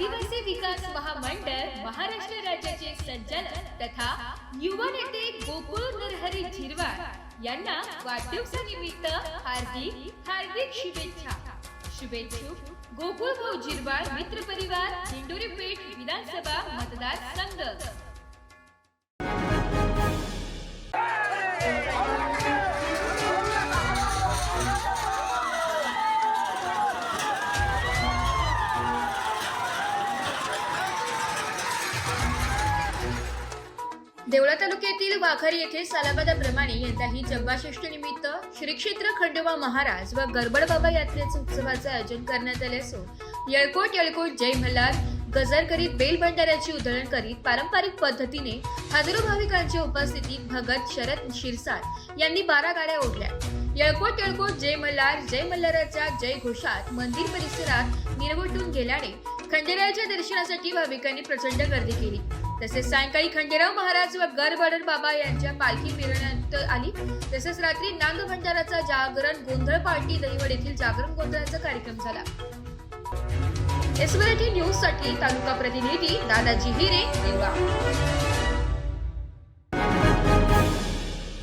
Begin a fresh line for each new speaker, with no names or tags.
आदिवासी विकास महामंडळ महाराष्ट्र राज्याचे संचालक तथा युवा नेते गोकुळ नरहरी झिरवाळ यांना वाढदिवसानिमित्त हार्दिक शुभेच्छा। शुभेच्छुक गोकुळ भाऊ झिरवाळ मित्र परिवार, दिंडोरी पेठ विधानसभा मतदारसंघ। देवळा तालुक्यातील वाघारी येथे सालाबादाप्रमाणे यंदाही जंबाषष्ठी निमित्त श्री क्षेत्र खंडोबा महाराज व गरबड बाबा यात्रेचे उत्सवाचे आयोजन करण्यात आले असून येळकोट जय मल्हार गजर करीत बेल भंडाऱ्याची उधळण करीत पारंपरिक पद्धतीने हजारो भाविकांच्या उपस्थितीत भगत शरद शिरसाट यांनी 12 गाड्या ओढल्या। येळकोट जय मल्हाराच्या जय घोषात मंदिर परिसरात निरवटून गेल्याने खंडेरायाच्या दर्शनासाठी भाविकांनी प्रचंड गर्दी केली। तसेच सायंकाळी खंडेराव महाराज व गरबड बाबा यांच्या पालखी मिरवण्यात आली। तसेच रात्री नांग भंडाराचा जागरण गोंधळ पार्टी दहिवड येथील जागरण गोंधळाचा कार्यक्रम झाला। एस मराठी न्यूज साठी तालुका प्रतिनिधी दादाजी हिरे, देवळा।